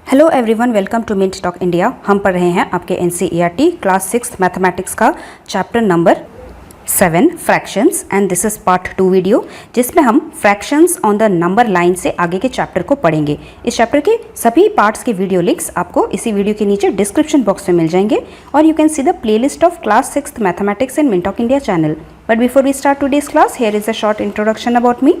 Hello everyone, welcome to Mint Talk India. हम पढ़ रहे हैं आपके एनसीईआरटी क्लास 6 मैथमेटिक्स का chapter number 7 fractions and this is part 2 video, जिसमें हम fractions on the number line से आगे के चैप्टर को पढ़ेंगे। इस चैप्टर के सभी पार्ट्स के वीडियो लिंक्स आपको इसी वीडियो के नीचे डिस्क्रिप्शन बॉक्स में मिल जाएंगे और you can see the playlist of class 6 mathematics in Mint Talk India channel. But before we start today's class, here is a short introduction about me.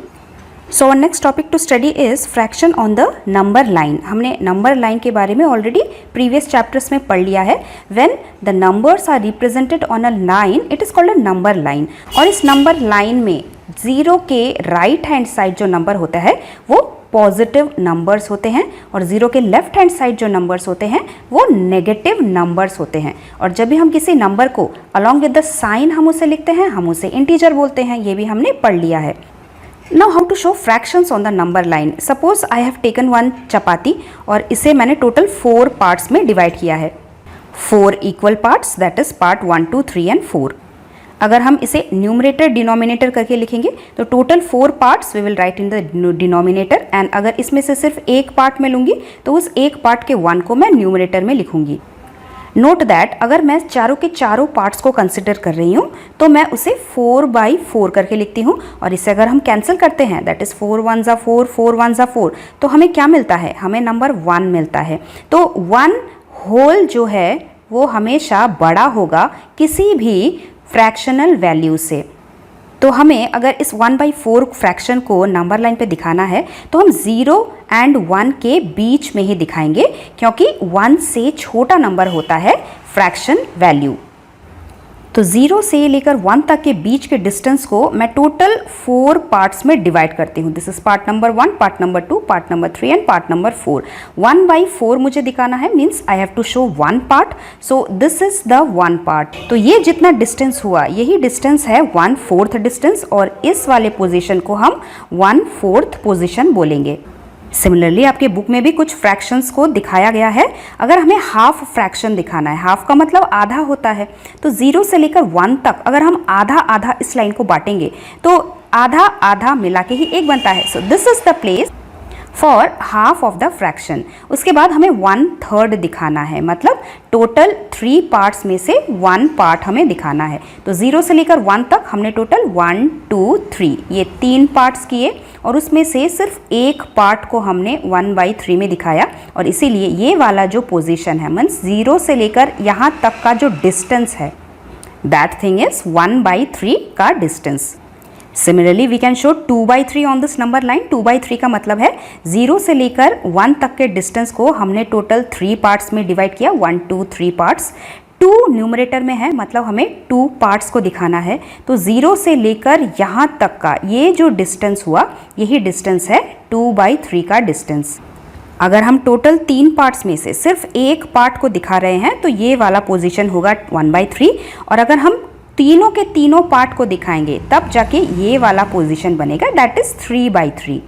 So our next topic to study is fraction on the number line. हमने number line के बारे में already previous chapters में पढ़ लिया है। When the numbers are represented on a line, it is called a number line. और इस नंबर लाइन में जीरो के राइट हैंड साइड जो नंबर होता है वो पॉजिटिव नंबर्स होते हैं और जीरो के लेफ्ट हैंड साइड जो नंबर्स होते हैं वो नेगेटिव नंबर्स होते हैं। और जब भी हम किसी नंबर को अलॉन्ग विद द साइन हम उसे लिखते हैं, हम उसे इंटीजर बोलते हैं। ये भी हमने पढ़ लिया है। Now how to show fractions on the number line? Suppose I have taken one चपाती और इसे मैंने टोटल 4 पार्ट्स में डिवाइड किया है। 4 equal parts, that is part 1, 2, 3 and 4। अगर हम इसे न्यूमरेटर डिनोमिनेटर करके लिखेंगे तो total 4 parts we will write in the denominator. And अगर इसमें से सिर्फ एक पार्ट में लूँगी तो उस एक पार्ट के 1 को मैं न्यूमरेटर में लिखूँगी। नोट दैट अगर मैं चारों के चारों पार्ट्स को कंसिडर कर रही हूँ तो मैं उसे 4/4 करके लिखती हूँ। और इसे अगर हम कैंसिल करते हैं, दैट इज 4 1 ज़ा 4, 4 1 ज़ा 4, तो हमें क्या मिलता है? हमें नंबर 1 मिलता है। तो 1 होल जो है वो हमेशा बड़ा होगा किसी भी फ्रैक्शनल वैल्यू से। तो हमें अगर इस 1/4 फ्रैक्शन को नंबर लाइन पे दिखाना है तो हम 0 एंड 1 के बीच में ही दिखाएंगे, क्योंकि 1 से छोटा नंबर होता है फ्रैक्शन वैल्यू। तो 0 से लेकर 1 तक के बीच के डिस्टेंस को मैं टोटल 4 पार्ट्स में डिवाइड करती हूँ। This is part number 1, part number 2, part number 3 and part number 4। 1/4 मुझे दिखाना है, means I have to show 1 part. So this is the 1 part. तो ये जितना डिस्टेंस हुआ यही डिस्टेंस है 1/4 डिस्टेंस, और इस वाले पोजिशन को हम 1/4 पोजिशन बोलेंगे। सिमिलरली आपके बुक में भी कुछ फ्रैक्शंस को दिखाया गया है। अगर हमें हाफ फ्रैक्शन दिखाना है, हाफ का मतलब आधा होता है, तो 0 से लेकर 1 तक अगर हम आधा आधा इस लाइन को बांटेंगे तो आधा आधा मिला के ही एक बनता है। सो this is the place for half of the fraction. उसके बाद हमें 1/3 दिखाना है, मतलब टोटल 3 पार्ट्स में से 1 पार्ट हमें दिखाना है। तो 0 से लेकर 1 तक हमने टोटल 1 2 3 ये 3 पार्ट्स किए और उसमें से सिर्फ एक पार्ट को हमने 1/3 में दिखाया। और इसीलिए ये वाला जो पोजीशन है, मीन्स 0 से लेकर यहाँ तक का जो डिस्टेंस है, दैट थिंग इज 1/3 का distance. Similarly we can show 2/3 on this number line. 2/3 का मतलब है 0 से लेकर 1 तक के डिस्टेंस को हमने टोटल 3 पार्ट्स में डिवाइड किया, 1 2 3 पार्ट्स। 2 न्यूमरेटर में है, मतलब हमें 2 पार्ट्स को दिखाना है। तो 0 से लेकर यहाँ तक का ये जो डिस्टेंस हुआ यही डिस्टेंस है 2/3 का डिस्टेंस। अगर हम टोटल 3 पार्ट्स में से सिर्फ एक पार्ट को दिखा रहे हैं तो ये वाला पोजीशन होगा 1/3, और अगर हम तीनों के तीनों पार्ट को दिखाएंगे तब जाके ये वाला पोजीशन बनेगा, that is 3/3।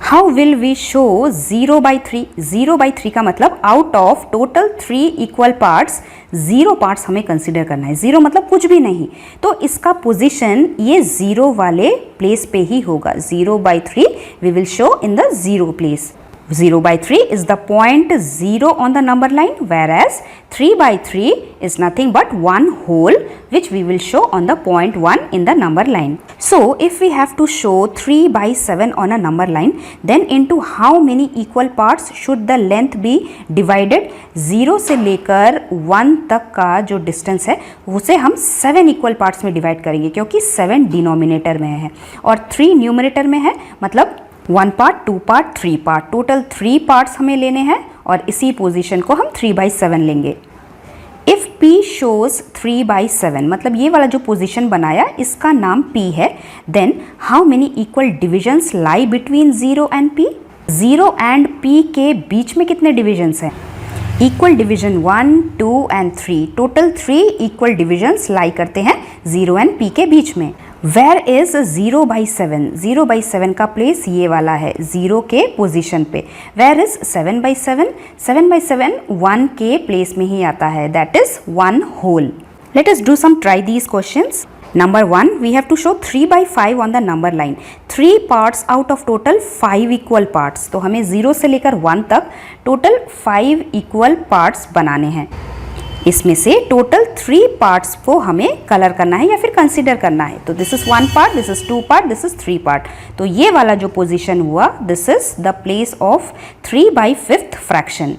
How will we show 0/3? 0/3 का मतलब out of total 3 equal parts 0 parts हमें कंसिडर करना है। 0 मतलब कुछ भी नहीं, तो इसका पोजीशन ये 0 वाले प्लेस पे ही होगा। 0/3 we will show in the 0 place. 0/3 is the point 0 on the number line, whereas 3/3 is nothing but 1 whole, which we will show on the point 1 in the number line. So if we have to show 3/7 on a number line, then into how many equal parts should the length be divided? 0 से लेकर 1 तक का जो distance है उसे हम 7 equal parts में divide करेंगे, क्योंकि 7 डिनोमिनेटर में है और 3 न्यूमरेटर में है, मतलब 1 part 2 part 3 part, total 3 parts हमें लेने हैं और इसी पोजीशन को हम 3/7 लेंगे। इफ P शोज 3/7, मतलब ये वाला जो पोजीशन बनाया इसका नाम P है, then how many equal divisions lie between 0 and P? 0 and P के बीच में कितने डिविजन्स हैं? Equal division 1 2 and 3, total 3 equal divisions lie करते हैं 0 एंड P के बीच में। Where is 0/7? 0/7 का प्लेस ये वाला है, 0 के पोजीशन पे। Where is 7/7? 7/7 1 के प्लेस में ही आता है, that is 1 whole. Let us do some try these questions. Number 1, we have to show 3 by 5 on the number line. 3 parts out of total 5 equal parts. तो हमें 0 से लेकर 1 तक टोटल 5 equal parts बनाने हैं. इसमें से टोटल 3 पार्ट्स को हमें कलर करना है या फिर कंसीडर करना है. तो this is 1 part, this is 2 part, this is 3 part. तो ये वाला जो पोजीशन हुआ, this is the place of 3 by 5th fraction.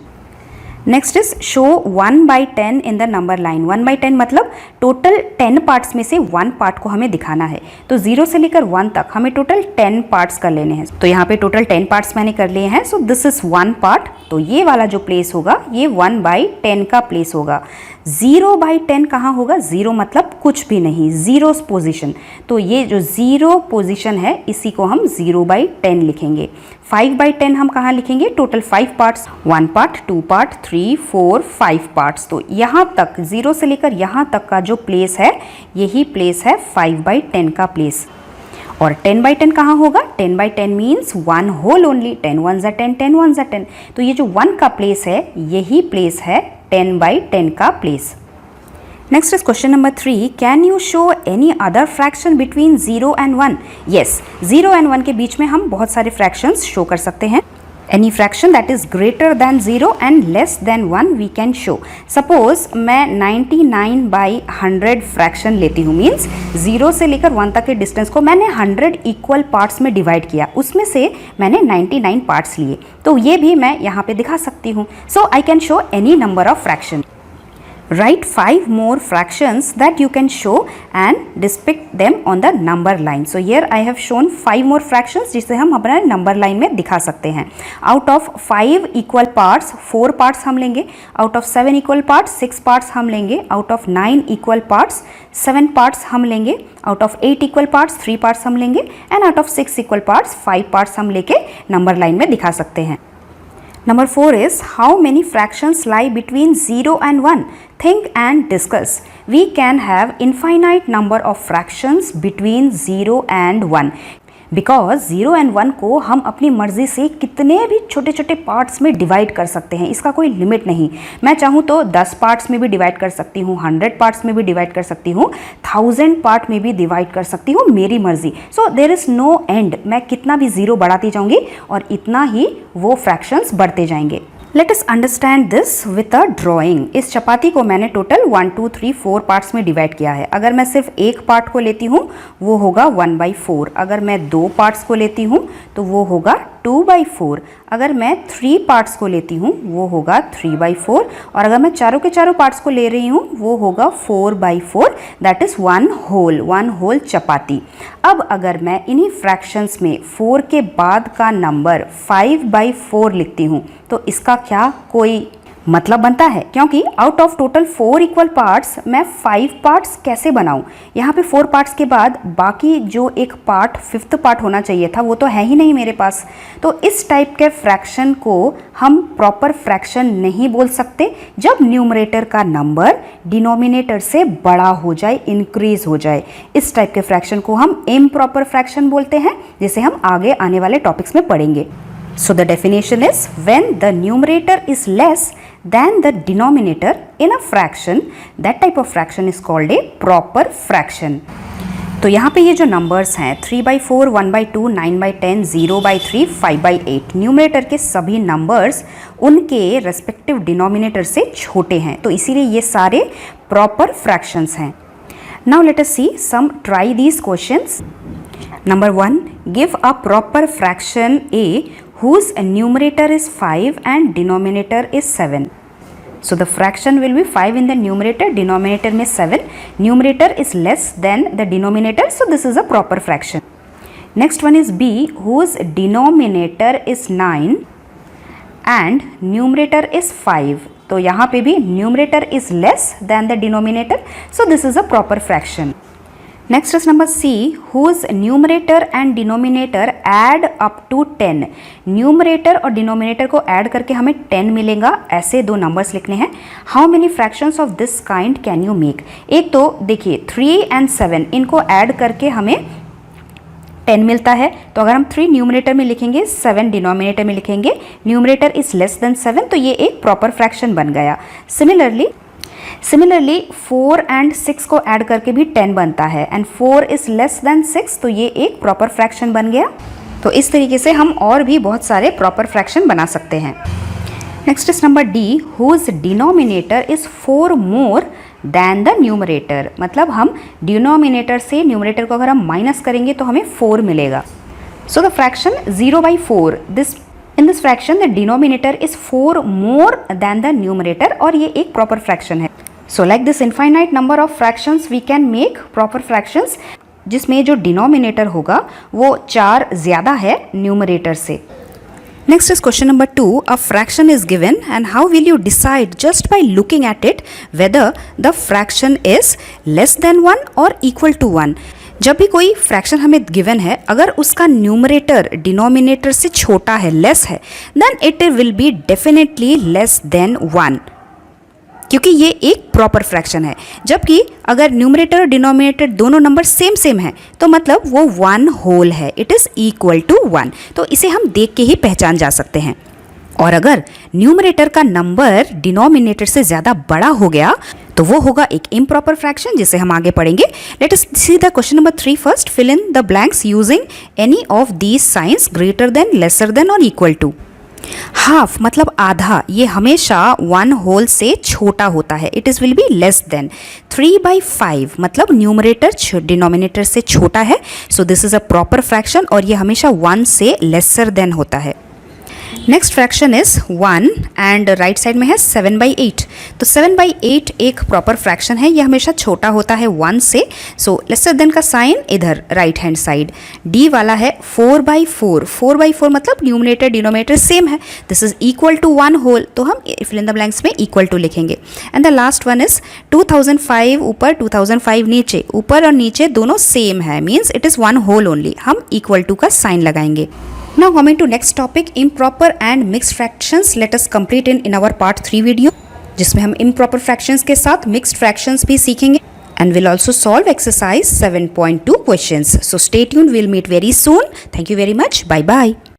Next is show 1 by 10 in the number line. 1 by 10 मतलब टोटल 10 पार्ट्स में से 1 पार्ट को हमें दिखाना है. तो 0 से लेकर 1 तक हमें टोटल 10 पार्ट्स कर लेने हैं. तो यहाँ पे टोटल 10 पार्ट्स मैंने कर लिए हैं. सो दिस इज 1 पार्ट. तो ये वाला जो प्लेस होगा ये 1 by 10 का प्लेस होगा. 0 by 10 कहाँ होगा? 0 मतलब कुछ भी नहीं, जीरो पोजीशन. तो ये जो 0 पोजीशन है इसी को हम 0 by 10 लिखेंगे. 5 by 10 हम कहाँ लिखेंगे? Total 5 parts, 1 part, 2 part, 3, 4, 5 parts. तो यहाँ तक 0 से लेकर यहाँ तक का जो प्लेस है यही प्लेस है 5 by 10 का प्लेस. और 10 by 10 कहाँ होगा? 10 by 10 means 1 whole only. 10 1s are 10, 10 1s are 10. तो ये जो 1 का प्लेस है यही प्लेस है 10 by 10 का place. Next is question number 3. Can you show any other fraction between 0 and 1? Yes, 0 and 1 के बीच में हम बहुत सारे फ्रैक्शंस शो कर सकते हैं. Any fraction that is greater than 0 and less than 1 we can show. Suppose मैं 99 by 100 फ्रैक्शन लेती हूँ. मीन्स 0 से लेकर 1 तक के डिस्टेंस को मैंने 100 इक्वल पार्ट्स में डिवाइड किया. उसमें से मैंने 99 पार्ट्स लिए. तो ये भी मैं यहाँ पे दिखा सकती हूँ. So I can show any number of fraction. Write 5 more fractions that you can show and depict them on the number line. So here I have shown 5 more fractions जिसे हम अपना नंबर लाइन में दिखा सकते हैं. Out of 5 equal parts 4 parts हम लेंगे. Out of 7 equal parts 6 parts हम लेंगे. Out of 9 equal parts 7 parts हम लेंगे. Out of 8 equal parts 3 parts हम लेंगे. And out of 6 equal parts 5 parts हम लेके नंबर लाइन में दिखा सकते हैं. Number 4 is how many fractions lie between 0 and 1? Think and discuss. We can have infinite number of fractions between 0 and 1. Because 0 and 1 को हम अपनी मर्जी से कितने भी छोटे छोटे पार्ट्स में डिवाइड कर सकते हैं. इसका कोई लिमिट नहीं. मैं चाहूँ तो 10 पार्ट्स में भी डिवाइड कर सकती हूँ, 100 पार्ट्स में भी डिवाइड कर सकती हूँ, 1000 पार्ट में भी डिवाइड कर सकती हूँ, मेरी मर्जी. So there is no end. मैं कितना भी 0 बढ़ाती जाऊँगी और इतना ही वो फ्रैक्शंस बढ़ते जाएंगे. Let us understand this with a drawing. इस चपाती को मैंने टोटल 1 2 3 4 पार्ट्स में डिवाइड किया है. अगर मैं सिर्फ एक पार्ट को लेती हूँ वो होगा 1 by 4. अगर मैं 2 पार्ट्स को लेती हूँ तो वो होगा 2 by 4. अगर मैं 3 पार्ट्स को लेती हूँ वो होगा 3 by 4. और अगर मैं चारों के चारों पार्ट्स को ले रही हूँ वो होगा 4 by 4. That is one whole chapati. अब अगर मैं इन्हीं फ्रैक्शंस में 4 के बाद का नंबर 5 by 4 लिखती हूँ तो इसका क्या कोई मतलब बनता है? क्योंकि out of total 4 equal parts मैं 5 पार्ट्स कैसे बनाऊं? यहाँ पे 4 पार्ट्स के बाद बाकी जो एक पार्ट 5th पार्ट होना चाहिए था वो तो है ही नहीं मेरे पास. तो इस टाइप के फ्रैक्शन को हम प्रॉपर फ्रैक्शन नहीं बोल सकते जब न्यूमरेटर का नंबर डिनोमिनेटर से बड़ा हो जाए, इंक्रीज हो जाए. इस टाइप के फ्रैक्शन को हम इम्प्रॉपर फ्रैक्शन बोलते हैं, जिसे हम आगे आने वाले टॉपिक्स में पढ़ेंगे. So the definition is when the numerator is less than the denominator in a fraction, that type of fraction is called a proper fraction. तो यहाँ पे ये जो नंबर्स हैं 3 by 4, 1 by 2, 9 by 10, 0 by 3, 5 by 8, numerator के सभी numbers उनके respective denominator से छोटे हैं, तो इसीलिए ये सारे प्रॉपर फ्रैक्शंस हैं. Now let us see some try these questions. Number 1, give a proper fraction A whose numerator is 5 and denominator is 7. So the fraction will be 5 in the numerator, denominator में 7. Numerator is less than the denominator, so this is a proper fraction. Next one is B whose denominator is 9 and numerator is 5. तो यहाँ पे भी numerator is less than the denominator, so this is a proper fraction. Next is number C whose numerator and denominator add up to 10. Numerator और denominator को add करके हमें 10 मिलेगा. ऐसे दो नंबर्स लिखने हैं. How many fractions of this kind can you make? एक तो देखिए 3 and 7 इनको ऐड करके हमें 10 मिलता है. तो अगर हम 3 न्यूमरेटर में लिखेंगे, 7 डिनोमिनेटर में लिखेंगे, न्यूमरेटर इज लेस देन 7, तो ये एक प्रॉपर फ्रैक्शन बन गया. सिमिलरली सिमिलरली 4 एंड 6 को ऐड करके भी 10 बनता है एंड 4 इज लेस देन 6, तो ये एक प्रॉपर फ्रैक्शन बन गया। तो इस तरीके से हम और भी बहुत सारे प्रॉपर फ्रैक्शन बना सकते हैं। Next is number D, whose denominator is 4 more than the numerator. मतलब हम डिनोमिनेटर से न्यूमरेटर को अगर हम माइनस करेंगे तो हमें 4 मिलेगा। So the fraction 0/4, in this fraction the denominator is 4 more than the numerator, और ये एक proper fraction है। So like this infinite number of fractions we can make proper fractions, जिसमें जो denominator होगा वो 4 ज़्यादा है numerator से। Next is question number 2. A fraction is given and how will you decide just by looking at it whether the fraction is less than 1 or equal to 1? जब भी कोई फ्रैक्शन हमें गिवन है, अगर उसका न्यूमरेटर डिनोमिनेटर से छोटा है, लेस है, then it will be definitely less than 1, क्योंकि ये एक प्रॉपर फ्रैक्शन है। जबकि अगर न्यूमरेटर और डिनोमिनेटर दोनों नंबर सेम है तो मतलब वो 1 होल है, इट इज़ इक्वल टू 1। तो इसे हम देख के ही पहचान जा सकते हैं। और अगर न्यूमरेटर का नंबर डिनोमिनेटर से ज़्यादा बड़ा हो गया तो वो होगा एक इम्प्रॉपर फ्रैक्शन, जिसे हम आगे पढ़ेंगे। Let us see the question number 3 first. Fill in the blanks using any of these signs greater than, lesser than और इक्वल टू। हाफ मतलब आधा, ये हमेशा 1 होल से छोटा होता है, it is will be less than. 3/5 मतलब न्यूमरेटर डिनोमिनेटर से छोटा है, so this is a proper fraction और ये हमेशा 1 से लेसर देन होता है। Next fraction is 1 and right side में है 7/8। तो 7/8 एक प्रॉपर फ्रैक्शन है, ये हमेशा छोटा होता है 1 से, सो लेसर देन का साइन इधर राइट हैंड साइड। डी वाला है 4/4। 4/4 मतलब न्यूमरेटर डिनोमिनेटर सेम है, this is equal to 1 whole, तो हम फिल इन द ब्लैंक्स में इक्वल टू लिखेंगे। And the last one is 2005 ऊपर 2005 नीचे, ऊपर और नीचे दोनों सेम है, means it is 1 whole only, हम इक्वल टू का साइन लगाएंगे। Now coming to next topic, improper and mixed fractions. Let us complete in our part 3 video, जिसमें हम improper fractions के साथ mixed fractions भी सीखेंगे and will also solve exercise 7.2 questions. So stay tuned, we'll meet very soon. Thank you very much. Bye bye.